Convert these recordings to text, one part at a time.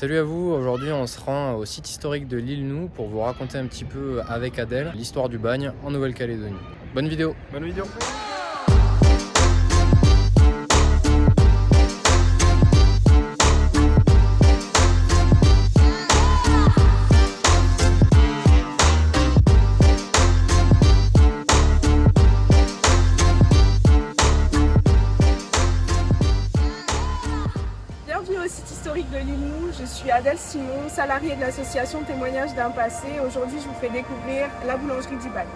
Salut à vous, aujourd'hui on se rend au site historique de l'île Nou pour vous raconter un petit peu avec Adèle l'histoire du bagne en Nouvelle-Calédonie. Bonne vidéo. Bonne vidéo. Bienvenue au site historique de l'île Nou. Je suis Adèle Simon, salariée de l'association Témoignages d'un passé. Aujourd'hui, je vous fais découvrir la boulangerie du bagne.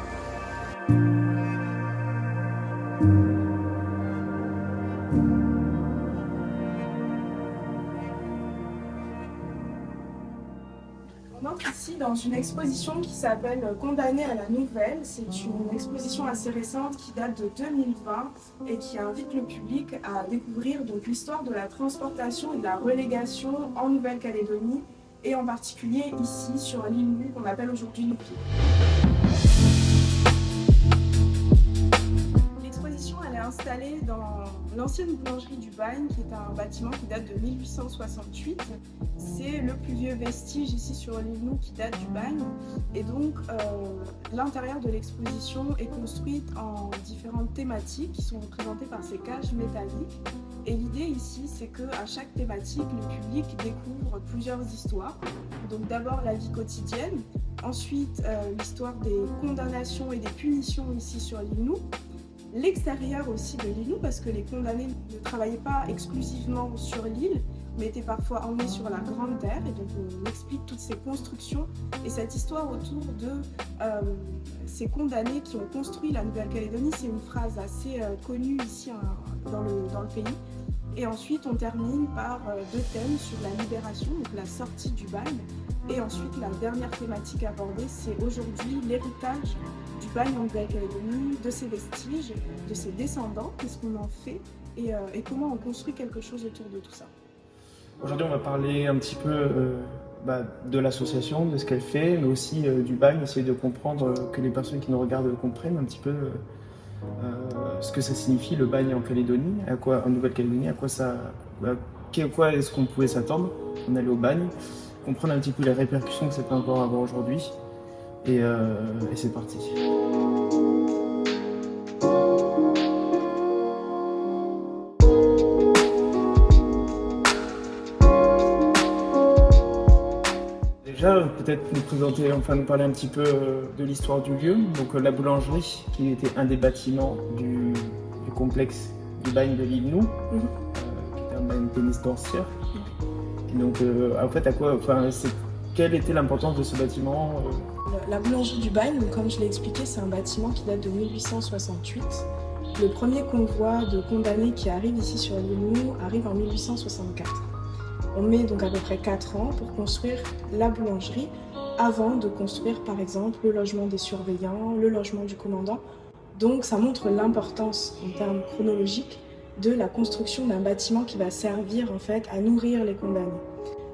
On entre ici dans une exposition qui s'appelle Condamné à la nouvelle. C'est une exposition assez récente qui date de 2020 et qui invite le public à découvrir l'histoire de la transportation et de la relégation en Nouvelle-Calédonie et en particulier ici sur l'île Nou qu'on appelle aujourd'hui Noupier. L'exposition elle est installée dans l'ancienne boulangerie du Bagne, qui est un bâtiment qui date de 1868. C'est le plus vieux vestige ici sur l'île Nou qui date du Bagne. Et donc l'intérieur de l'exposition est construite en différentes thématiques qui sont représentées par ces cages métalliques. Et l'idée ici, c'est qu'à chaque thématique, le public découvre plusieurs histoires. Donc d'abord la vie quotidienne, ensuite l'histoire des condamnations et des punitions ici sur l'île Nou, l'extérieur aussi de l'île Nou, parce que les condamnés ne travaillaient pas exclusivement sur l'île, mais étaient parfois emmenés sur la Grande Terre. Et donc on explique toutes ces constructions et cette histoire autour de ces condamnés qui ont construit la Nouvelle-Calédonie. C'est une phrase assez connue ici dans le pays. Et ensuite on termine par deux thèmes sur la libération, donc la sortie du bagne. Et ensuite la dernière thématique abordée, c'est aujourd'hui l'héritage du bagne en Nouvelle-Calédonie, de ses vestiges, de ses descendants, qu'est-ce qu'on en fait et comment on construit quelque chose autour de tout ça. Aujourd'hui, on va parler un petit peu de l'association, de ce qu'elle fait, mais aussi du bagne, essayer de comprendre, que les personnes qui nous regardent comprennent un petit peu ce que ça signifie, le bagne en Calédonie, en Nouvelle-Calédonie, à quoi est-ce qu'on pouvait s'attendre on allait au bagne, comprendre un petit peu les répercussions que ça peut encore avoir aujourd'hui, et c'est parti. Déjà, peut-être nous parler un petit peu de l'histoire du lieu. Donc la boulangerie, qui était un des bâtiments du complexe du bagne de l'île Nou, qui était un bagne pénitentiaire. Et donc, en fait, quelle était l'importance de ce bâtiment La boulangerie du Bagne, comme je l'ai expliqué, c'est un bâtiment qui date de 1868. Le premier convoi de condamnés qui arrive ici sur l'île Nou arrive en 1864. On met donc à peu près 4 ans pour construire la boulangerie avant de construire par exemple le logement des surveillants, le logement du commandant. Donc ça montre l'importance en termes chronologiques de la construction d'un bâtiment qui va servir en fait à nourrir les condamnés.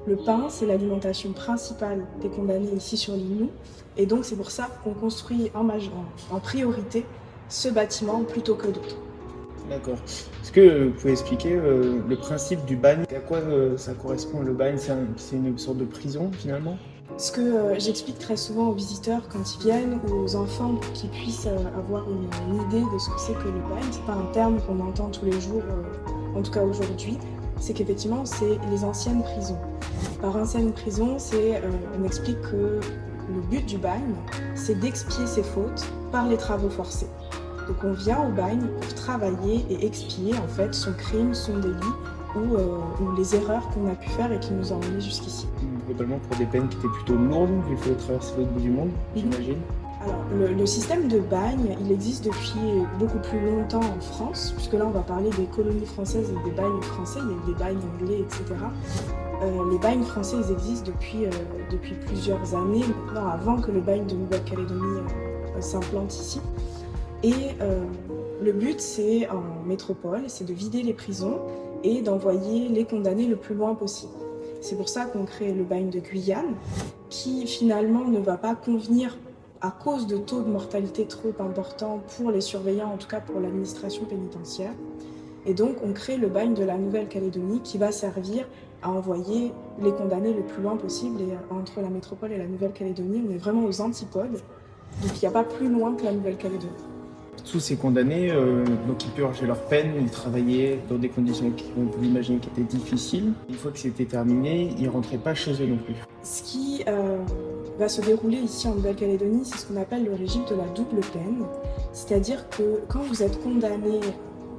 Le pain, c'est l'alimentation principale des condamnés ici sur l'île Nou, et donc c'est pour ça qu'on construit en priorité ce bâtiment plutôt que d'autres. D'accord. Est-ce que vous pouvez expliquer le principe du bagne? À quoi ça correspond le bagne? C'est une sorte de prison finalement? Ce que j'explique très souvent aux visiteurs quand ils viennent ou aux enfants pour qu'ils puissent avoir une idée de ce que c'est que le bagne, c'est pas un terme qu'on entend tous les jours, en tout cas aujourd'hui, c'est qu'effectivement c'est les anciennes prisons. Par ancienne prison, on explique que le but du bagne, c'est d'expier ses fautes par les travaux forcés. Donc on vient au bagne pour travailler et expier en fait son crime, son délit ou les erreurs qu'on a pu faire et qui nous ont emmenés jusqu'ici. Globalement pour des peines qui étaient plutôt lourdes, il faut traverser l'autre bout du monde, j'imagine. Alors le système de bagne, il existe depuis beaucoup plus longtemps en France, puisque là on va parler des colonies françaises et des bagnes français, il y a eu des bagnes anglais, etc. Les bagnes français ils existent depuis plusieurs années, maintenant avant que le bagne de Nouvelle-Calédonie s'implante ici. Et le but, c'est en métropole, c'est de vider les prisons et d'envoyer les condamnés le plus loin possible. C'est pour ça qu'on crée le bagne de Guyane, qui finalement ne va pas convenir à cause de taux de mortalité trop importants pour les surveillants, en tout cas pour l'administration pénitentiaire. Et donc on crée le bagne de la Nouvelle-Calédonie qui va servir à envoyer les condamnés le plus loin possible. Et entre la métropole et la Nouvelle-Calédonie, on est vraiment aux antipodes. Donc il n'y a pas plus loin que la Nouvelle-Calédonie. Tous ces condamnés, donc ils purgeaient leur peine, ils travaillaient dans des conditions qu'on peut imaginer qui étaient difficiles. Une fois que c'était terminé, ils ne rentraient pas chez eux non plus. Ce qui va se dérouler ici en Nouvelle-Calédonie, c'est ce qu'on appelle le régime de la double peine. C'est-à-dire que quand vous êtes condamné,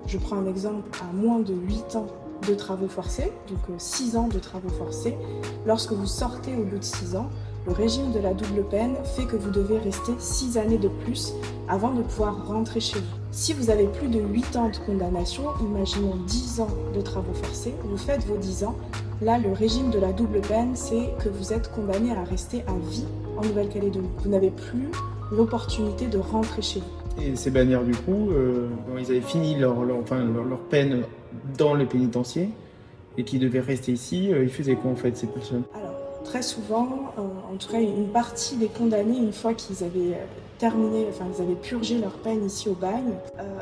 je prends un exemple, à moins de 8 ans de travaux forcés, donc 6 ans de travaux forcés, lorsque vous sortez au bout de 6 ans, le régime de la double peine fait que vous devez rester 6 années de plus avant de pouvoir rentrer chez vous. Si vous avez plus de 8 ans de condamnation, imaginons 10 ans de travaux forcés, vous faites vos 10 ans. Là, le régime de la double peine, c'est que vous êtes condamné à rester à vie en Nouvelle-Calédonie. Vous n'avez plus l'opportunité de rentrer chez vous. Et ces bannières, du coup, quand ils avaient fini leur peine dans le pénitencier et qu'ils devaient rester ici, ils faisaient quoi en fait, ces personnes? Alors, très souvent, en tout cas une partie des condamnés, une fois qu'ils avaient terminé, enfin ils avaient purgé leur peine ici au bagne,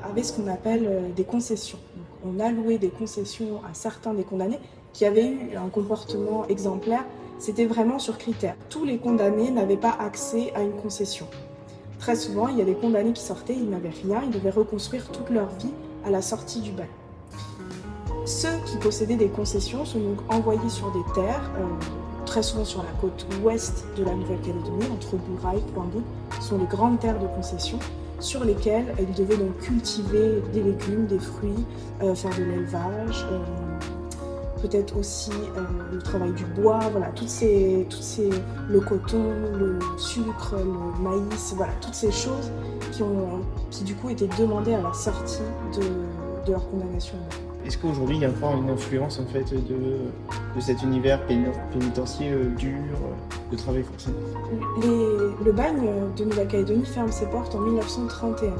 avaient ce qu'on appelle des concessions. Donc, on allouait des concessions à certains des condamnés qui avaient eu un comportement exemplaire. C'était vraiment sur critères. Tous les condamnés n'avaient pas accès à une concession. Très souvent, il y a des condamnés qui sortaient, ils n'avaient rien, ils devaient reconstruire toute leur vie à la sortie du bagne. Ceux qui possédaient des concessions sont donc envoyés sur des terres, très souvent sur la côte ouest de la Nouvelle-Calédonie, entre Bourail et Pointe-Bout, sont les grandes terres de concession sur lesquelles ils devaient donc cultiver des légumes, des fruits, faire de l'élevage, peut-être aussi le travail du bois, voilà, le coton, le sucre, le maïs, voilà, toutes ces choses qui du coup étaient demandées à la sortie de leur condamnation. Est-ce qu'aujourd'hui il y a encore une influence en fait de cet univers pénitentiaire dur, de travail forcé? Le bagne de Nouvelle-Calédonie ferme ses portes en 1931.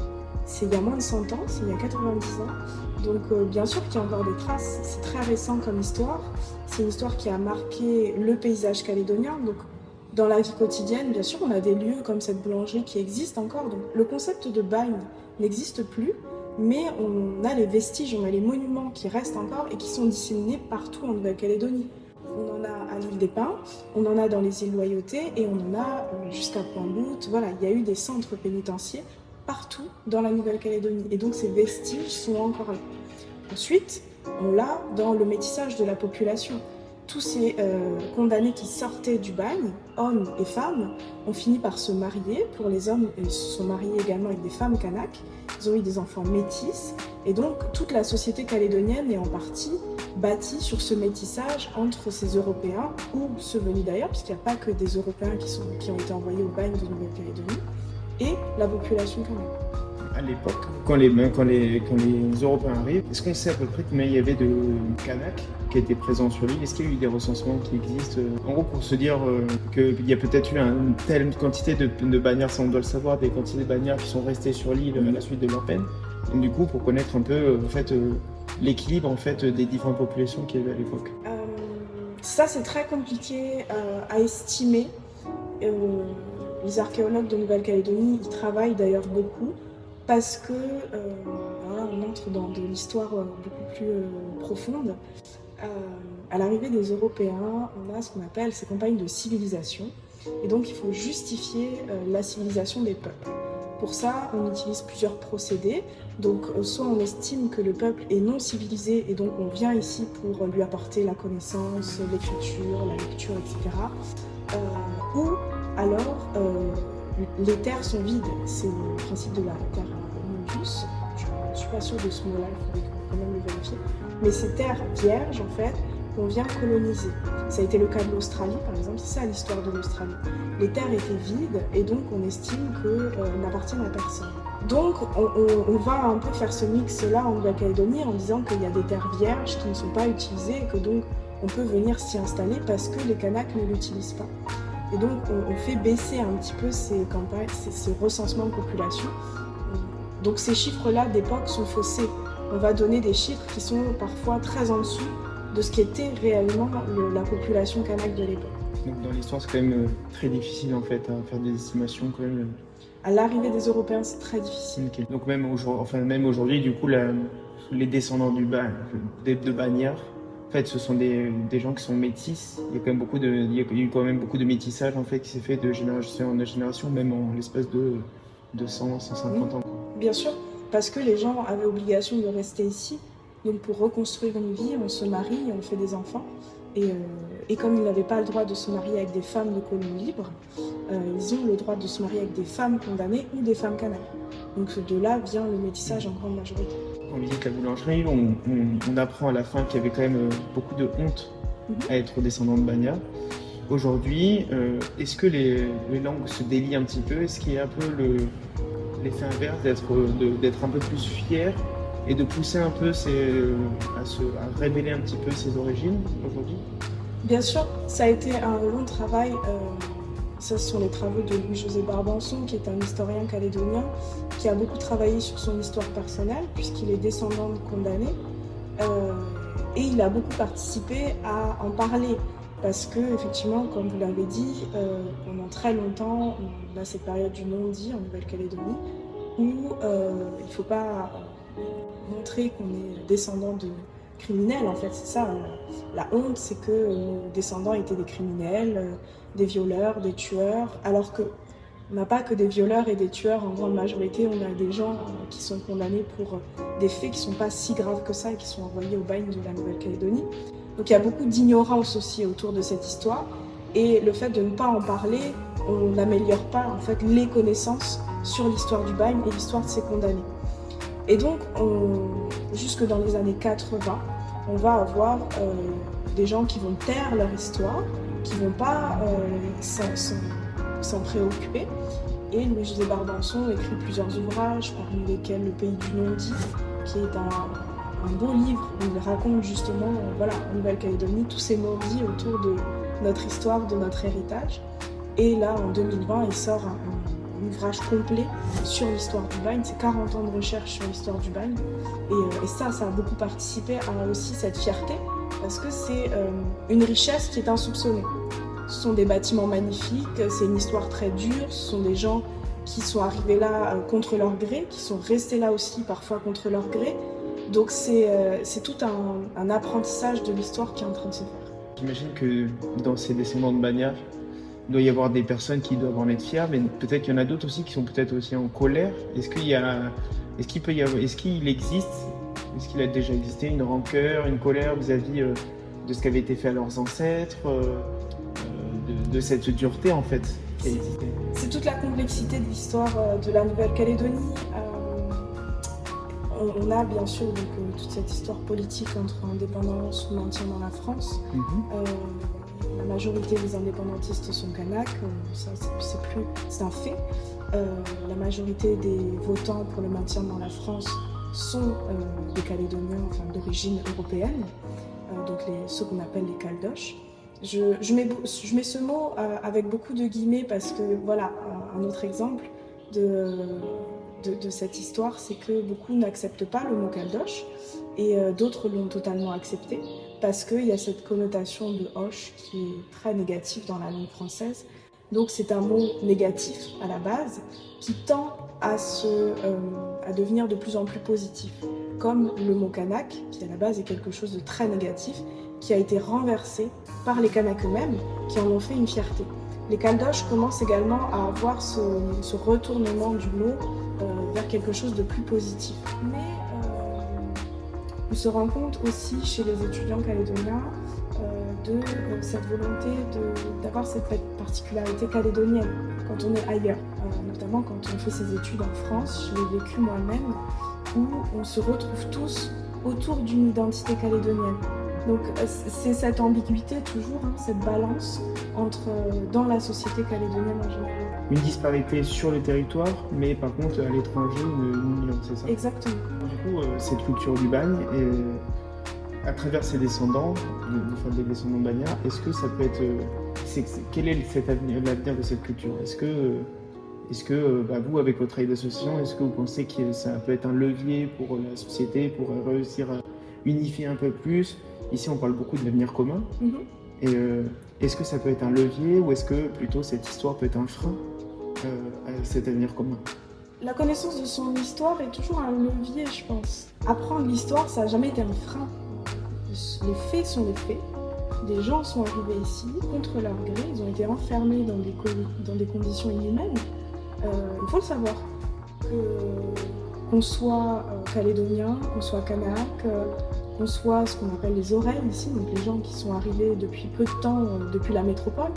C'est il y a moins de 100 ans, c'est il y a 90 ans. Donc bien sûr qu'il y a encore des traces, c'est très récent comme histoire. C'est une histoire qui a marqué le paysage calédonien. Donc dans la vie quotidienne, bien sûr, on a des lieux comme cette boulangerie qui existent encore. Donc le concept de bagne n'existe plus, mais on a les vestiges, on a les monuments qui restent encore et qui sont disséminés partout en Nouvelle-Calédonie. On en a à l'île des Pins, on en a dans les îles Loyauté et on en a jusqu'à Pointe-Bout. Voilà, il y a eu des centres pénitentiaires partout dans la Nouvelle-Calédonie. Et donc ces vestiges sont encore là. Ensuite, on l'a dans le métissage de la population. Tous ces condamnés qui sortaient du bagne, hommes et femmes, ont fini par se marier. Pour les hommes, ils se sont mariés également avec des femmes kanaks. Ils ont eu des enfants métis. Et donc, toute la société calédonienne est en partie bâtie sur ce métissage entre ces Européens, ou ceux venus d'ailleurs, puisqu'il n'y a pas que des Européens qui ont été envoyés au bagne de Nouvelle-Calédonie, et la population kanak. À l'époque, quand les Européens arrivent, est-ce qu'on sait à peu près combien il y avait de Kanaks qui étaient présents sur l'île? Est-ce qu'il y a eu des recensements qui existent? En gros, pour se dire qu'il y a peut-être eu une telle quantité de bannières, ça on doit le savoir, des quantités de bannières qui sont restées sur l'île à la suite de leur peine. Et du coup, pour connaître un peu l'équilibre des différentes populations qu'il y avait à l'époque. Ça, c'est très compliqué à estimer. Les archéologues de Nouvelle-Calédonie, ils travaillent d'ailleurs beaucoup. Parce que là, on entre dans de l'histoire beaucoup plus profonde. À l'arrivée des Européens, on a ce qu'on appelle ces campagnes de civilisation. Et donc, il faut justifier la civilisation des peuples. Pour ça, on utilise plusieurs procédés. Donc, soit on estime que le peuple est non civilisé et donc on vient ici pour lui apporter la connaissance, l'écriture, la lecture, etc. Ou alors, les terres sont vides, c'est le principe de la terre mundus. Je ne suis pas sûre de ce mot-là, il faudrait quand même le vérifier. Mais ces terres vierges, en fait, qu'on vient coloniser. Ça a été le cas de l'Australie, par exemple, c'est ça l'histoire de l'Australie. Les terres étaient vides et donc on estime qu'elles n'appartiennent à personne. Donc on va un peu faire ce mix-là en Nouvelle-Calédonie en disant qu'il y a des terres vierges qui ne sont pas utilisées et que donc on peut venir s'y installer parce que les Kanaks ne l'utilisent pas. Et donc, on fait baisser un petit peu ces campagnes, ces recensements de population. Donc, ces chiffres-là d'époque sont faussés. On va donner des chiffres qui sont parfois très en dessous de ce qu'était réellement la population kanak de l'époque. Donc, dans l'histoire, c'est quand même très difficile en fait à faire des estimations quand même. À l'arrivée des Européens, c'est très difficile. Okay. Donc, même aujourd'hui, du coup, les descendants de bannières, fait, ce sont des gens qui sont métis. Il y a quand même il y a eu quand même beaucoup de métissage en fait qui s'est fait de génération en génération, même en l'espace de 100, 150 ans. Bien sûr, parce que les gens avaient obligation de rester ici. Donc pour reconstruire une vie, on se marie et on fait des enfants. Et comme ils n'avaient pas le droit de se marier avec des femmes de colons libres, ils ont le droit de se marier avec des femmes condamnées ou des femmes canaques. Donc de là vient le métissage en grande majorité. On visite la boulangerie, on apprend à la fin qu'il y avait quand même beaucoup de honte à être descendant de Bagna. Aujourd'hui, est-ce que les langues se délient un petit peu? Est-ce qu'il y a un peu l'effet inverse d'être un peu plus fier et de pousser un peu à révéler un petit peu ses origines aujourd'hui? Bien sûr, ça a été un long travail. Ce sont les travaux de Louis-José Barbançon, qui est un historien calédonien, qui a beaucoup travaillé sur son histoire personnelle, puisqu'il est descendant de condamnés. Et il a beaucoup participé à en parler. Parce que, effectivement, comme vous l'avez dit, pendant très longtemps, on a cette période du non-dit en Nouvelle-Calédonie, où il ne faut pas montrer qu'on est descendant de criminels, en fait, c'est ça. La honte, c'est que nos descendants étaient des criminels, des violeurs, des tueurs, alors qu'on n'a pas que des violeurs et des tueurs en grande majorité, on a des gens qui sont condamnés pour des faits qui ne sont pas si graves que ça et qui sont envoyés au bagne de la Nouvelle-Calédonie. Donc il y a beaucoup d'ignorance aussi autour de cette histoire, et le fait de ne pas en parler, on n'améliore pas en fait les connaissances sur l'histoire du bagne et l'histoire de ces condamnés. Et donc, jusque dans les années 80, on va avoir des gens qui vont taire leur histoire, qui ne vont pas s'en préoccuper. Et Louis-José Barbançon écrit plusieurs ouvrages, parmi lesquels Le pays du non-dit, qui est un beau livre où il raconte justement en Nouvelle-Calédonie tous ces non-dits autour de notre histoire, de notre héritage. Et là, en 2020, il sort un ouvrage complet sur l'histoire du bagne. C'est 40 ans de recherche sur l'histoire du bagne. Et ça a beaucoup participé à aussi cette fierté, parce que c'est une richesse qui est insoupçonnée. Ce sont des bâtiments magnifiques, c'est une histoire très dure, ce sont des gens qui sont arrivés là contre leur gré, qui sont restés là aussi parfois contre leur gré. Donc c'est tout un apprentissage de l'histoire qui est en train de se faire. J'imagine que dans ces descendants de Bagna, il doit y avoir des personnes qui doivent en être fières, mais peut-être qu'il y en a d'autres aussi qui sont peut-être aussi en colère. Est-ce qu'il existe, est-ce qu'il a déjà existé une rancœur, une colère vis-à-vis de ce qui avait été fait à leurs ancêtres, de cette dureté en fait qui a existé? C'est toute la complexité de l'histoire de la Nouvelle-Calédonie. On a bien sûr toute cette histoire politique entre indépendance ou maintien dans la France. La majorité des indépendantistes sont kanaks, ça c'est un fait. La majorité des votants pour le maintien dans la France sont des Calédoniens, enfin d'origine européenne, donc ceux qu'on appelle les Caldoches. Je mets ce mot avec beaucoup de guillemets parce que voilà, un autre exemple de cette histoire, c'est que beaucoup n'acceptent pas le mot Caldoche et d'autres l'ont totalement accepté parce qu'il y a cette connotation de hoche qui est très négative dans la langue française. Donc c'est un mot négatif à la base qui tend à devenir de plus en plus positif, comme le mot kanak qui à la base est quelque chose de très négatif, qui a été renversé par les Kanaks eux-mêmes qui en ont fait une fierté. Les Caldoches commencent également à avoir ce retournement du mot vers quelque chose de plus positif. Mais on se rend compte aussi chez les étudiants calédoniens de cette volonté d'avoir cette particularité calédonienne quand on est ailleurs, notamment quand on fait ses études en France. Je l'ai vécu moi-même, où on se retrouve tous autour d'une identité calédonienne. Donc c'est cette ambiguïté toujours, cette balance dans la société calédonienne en général. Une disparité sur le territoire, mais par contre à l'étranger une union, c'est ça? Exactement. Du coup, cette culture du bagne, et à travers ses descendants, des descendants de Bagna, est-ce que ça peut être... quel est l'avenir de cette culture? Est-ce que vous, avec votre travail d'association, est-ce que vous pensez que ça peut être un levier pour la société, pour réussir à unifier un peu plus? Ici, on parle beaucoup de l'avenir commun. Et est-ce que ça peut être un levier ou est-ce que plutôt cette histoire peut être un frein à cet avenir commun? La connaissance de son histoire est toujours un levier, je pense. Apprendre l'histoire, ça n'a jamais été un frein. les faits sont les faits. Des gens sont arrivés ici contre leur gré, ils ont été enfermés dans des conditions inhumaines. Il faut le savoir, qu'on soit calédonien, qu'on soit kanak, qu'on soit ce qu'on appelle les oreilles ici, donc les gens qui sont arrivés depuis peu de temps, depuis la métropole.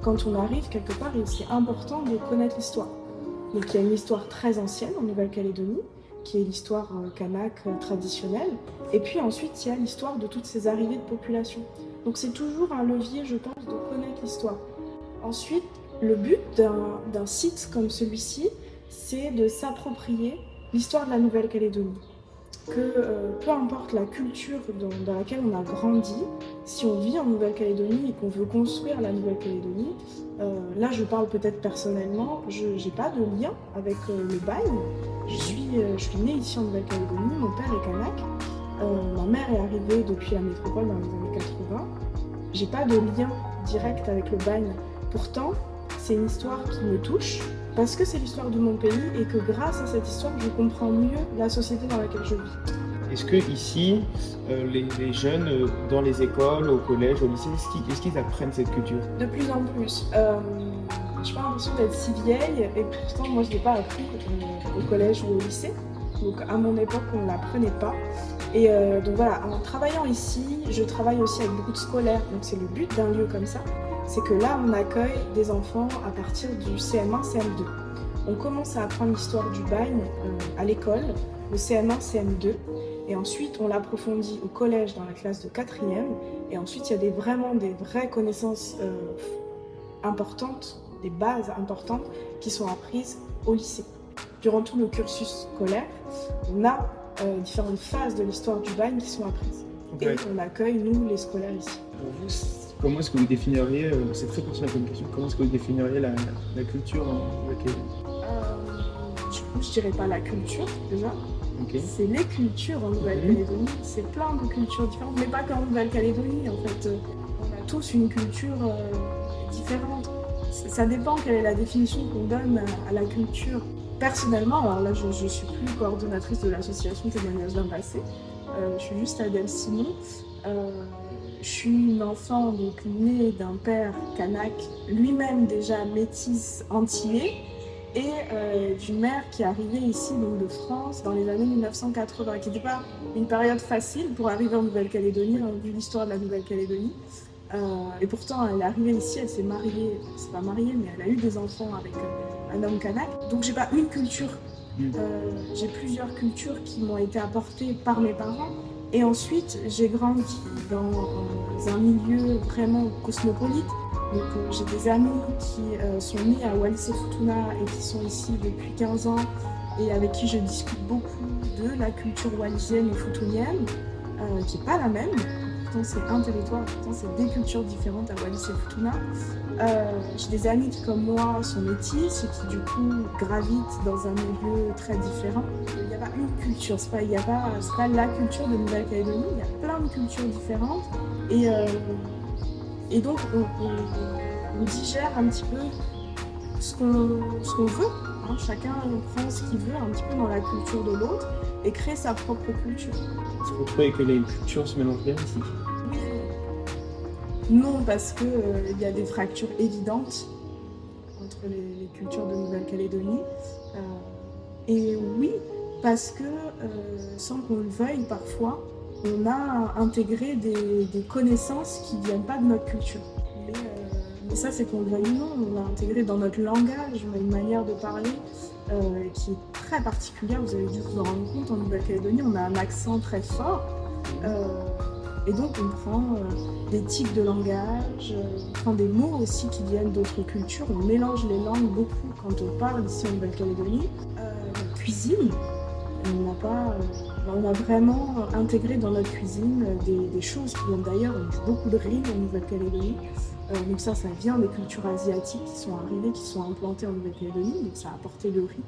Quand on arrive quelque part, c'est important de connaître l'histoire. Donc il y a une histoire très ancienne en Nouvelle-Calédonie, qui est l'histoire kanak traditionnelle. Et puis ensuite, il y a l'histoire de toutes ces arrivées de population. Donc c'est toujours un levier, je pense, de connaître l'histoire. Ensuite, le but d'un site comme celui-ci, c'est de s'approprier l'histoire de la Nouvelle-Calédonie. Peu importe la culture dans laquelle on a grandi, si on vit en Nouvelle-Calédonie et qu'on veut construire la Nouvelle-Calédonie, là je parle peut-être personnellement, je n'ai pas de lien avec le bagne. Je suis née ici en Nouvelle-Calédonie, mon père est kanak, ma mère est arrivée depuis la métropole dans les années 80. J'ai pas de lien direct avec le bagne. Pourtant, c'est une histoire qui me touche parce que c'est l'histoire de mon pays et que grâce à cette histoire, je comprends mieux la société dans laquelle je vis. Est-ce que ici, les jeunes, dans les écoles, au collège, au lycée, est-ce qu'ils apprennent cette culture? De plus en plus. J'ai pas l'impression d'être si vieille et pourtant moi je l'ai pas appris au collège ou au lycée. Donc à mon époque on ne l'apprenait pas. Et donc voilà, en travaillant ici, je travaille aussi avec beaucoup de scolaires. Donc c'est le but d'un lieu comme ça, c'est que là on accueille des enfants à partir du CM1, CM2. On commence à apprendre l'histoire du bagne à l'école, le CM1, CM2. Et ensuite, on l'approfondit au collège dans la classe de 4e. Et ensuite, il y a vraiment des vraies connaissances importantes, des bases importantes qui sont apprises au lycée. Durant tout le cursus scolaire, on a différentes phases de l'histoire du bagne qui sont apprises. Okay. Et on accueille, nous, les scolaires ici. Pour vous, comment est-ce que vous définiriez, c'est très personnel comme question, comment est-ce que vous définiriez la culture en Nouvelle-Calédonie? Je dirais pas la culture, déjà. Okay. C'est les cultures en Nouvelle-Calédonie. C'est plein de cultures différentes, mais pas qu'en Nouvelle-Calédonie. En fait, on a tous une culture différente. Ça dépend quelle est la définition qu'on donne à la culture. Personnellement, alors là, je suis plus coordonnatrice de l'association Témoignages d'un passé. Je suis juste Adèle Simon. Je suis une enfant donc née d'un père kanak, lui-même déjà métisse antillais, et d'une mère qui est arrivée ici donc, de France dans les années 1980, qui n'était pas une période facile pour arriver en Nouvelle-Calédonie, vu l'histoire de la Nouvelle-Calédonie. Et pourtant, elle est arrivée ici, elle s'est mariée, elle s'est pas mariée, mais elle a eu des enfants avec un homme kanak. Donc j'ai pas une culture, j'ai plusieurs cultures qui m'ont été apportées par mes parents. Et ensuite, j'ai grandi dans un milieu vraiment cosmopolite. Donc j'ai des amis qui sont nés à Wallis-et-Futuna et qui sont ici depuis 15 ans et avec qui je discute beaucoup de la culture wallisienne et futunienne, qui n'est pas la même. Pourtant c'est un territoire, pourtant c'est des cultures différentes à Wallis-et-Futuna. J'ai des amis qui comme moi sont métis et qui du coup gravitent dans un milieu très différent. Il n'y a pas une culture, c'est pas la culture de Nouvelle-Calédonie, il y a plein de cultures différentes. Et donc, on digère un petit peu ce qu'on veut. Hein. Chacun prend ce qu'il veut un petit peu dans la culture de l'autre et crée sa propre culture. Est-ce que vous trouvez que les cultures se mélangent bien ici? Oui. Non, parce qu'il y a des fractures évidentes entre les cultures de Nouvelle-Calédonie. Et oui, parce que, sans qu'on le veuille parfois, on a intégré des connaissances qui ne viennent pas de notre culture. Mais ça, c'est qu'on le veuille ou non, on l'a intégré dans notre langage, on a une manière de parler qui est très particulière. Vous avez dû vous en rendre compte, en Nouvelle-Calédonie, on a un accent très fort. Et donc, on prend des tics de langage, on prend des mots aussi qui viennent d'autres cultures, on mélange les langues beaucoup quand on parle ici en Nouvelle-Calédonie. La cuisine, on a vraiment intégré dans notre cuisine des choses qui viennent d'ailleurs. On mange beaucoup de riz en Nouvelle-Calédonie. Donc ça vient des cultures asiatiques qui sont arrivées, qui sont implantées en Nouvelle-Calédonie. Donc ça a apporté le riz.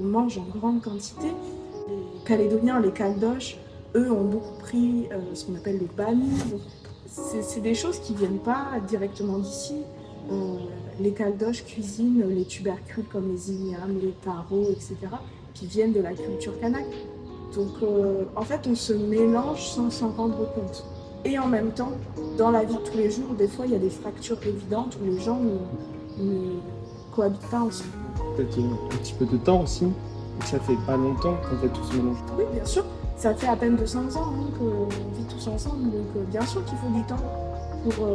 On mange en grande quantité. Les Calédoniens, les Caldoches, eux ont beaucoup pris ce qu'on appelle le bami. C'est des choses qui ne viennent pas directement d'ici. Les Caldoches cuisinent les tubercules comme les ignames, les tarots, etc. qui viennent de la culture kanak. Donc en fait on se mélange sans s'en rendre compte. Et en même temps, dans la vie de tous les jours, des fois, il y a des fractures évidentes où les gens ne cohabitent pas ensemble. Peut-être un petit peu de temps aussi. Et ça fait pas longtemps qu'en fait tout se mélange. Oui, bien sûr. Ça fait à peine 200 ans qu'on vit tous ensemble. Donc, bien sûr qu'il faut du temps pour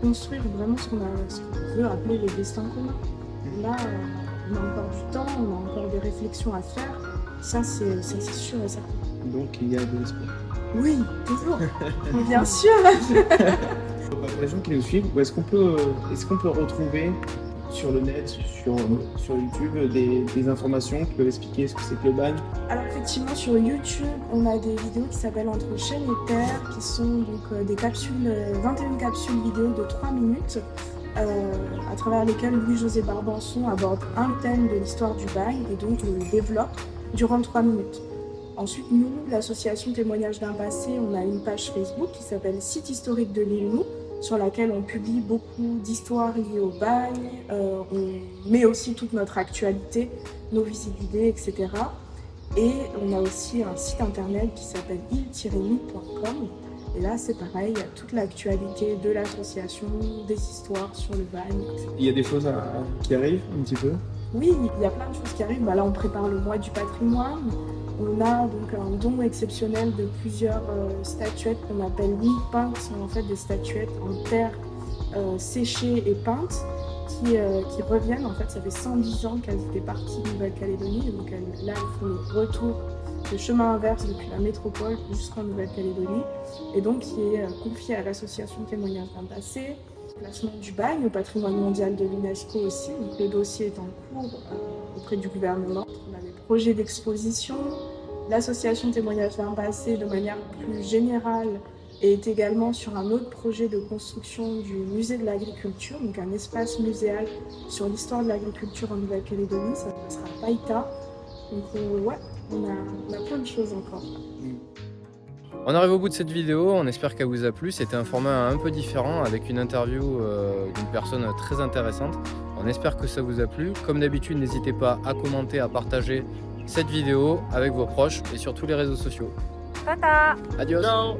construire vraiment ce qu'on veut appeler les destins communs. Là, on a encore du temps, on a encore des réflexions à faire. Ça, c'est sûr et certain. Donc il y a de l'espoir. Oui, toujours. Bien sûr. Pour les gens qui nous suivent, est-ce qu'on peut retrouver sur le net, sur YouTube, des informations qui peuvent expliquer ce que c'est que le bagne? Alors effectivement, sur YouTube, on a des vidéos qui s'appellent Entre Chêne et Terre, qui sont donc des capsules, 21 capsules vidéo de 3 minutes, à travers lesquelles Louis-José Barbançon aborde un thème de l'histoire du bagne et donc le développe durant 3 minutes. Ensuite, nous, l'association Témoignages d'un passé, on a une page Facebook qui s'appelle Site historique de l'île Nou, sur laquelle on publie beaucoup d'histoires liées au bagne, on met aussi toute notre actualité, nos visites guidées, etc. Et on a aussi un site internet qui s'appelle île-nu.com. Et là, c'est pareil, il y a toute l'actualité de l'association, des histoires sur le bagne, etc. Il y a des choses qui arrivent un petit peu? Oui, il y a plein de choses qui arrivent. Là, on prépare le mois du patrimoine. On a donc un don exceptionnel de plusieurs statuettes qu'on appelle mi-peintes. Ce sont en fait des statuettes en terre séchée et peintes qui reviennent. En fait, ça fait 110 ans qu'elles étaient parties de Nouvelle-Calédonie. Donc là, elles font le retour, le chemin inverse depuis la métropole jusqu'en Nouvelle-Calédonie. Et donc, qui est confié à l'association Témoignages d'un passé. Placement du bagne au patrimoine mondial de l'UNESCO aussi. Donc, le dossier est en cours auprès du gouvernement. On a des projets d'exposition. L'association Témoignages d'un passé, de manière plus générale, est également sur un autre projet de construction du musée de l'agriculture, donc un espace muséal sur l'histoire de l'agriculture en Nouvelle-Calédonie. Ça sera à Païta. Donc ouais, on a plein de choses encore. On arrive au bout de cette vidéo, on espère qu'elle vous a plu. C'était un format un peu différent avec une interview d'une personne très intéressante. On espère que ça vous a plu. Comme d'habitude, n'hésitez pas à commenter, à partager cette vidéo avec vos proches et sur tous les réseaux sociaux. Tata! Adios! Ciao.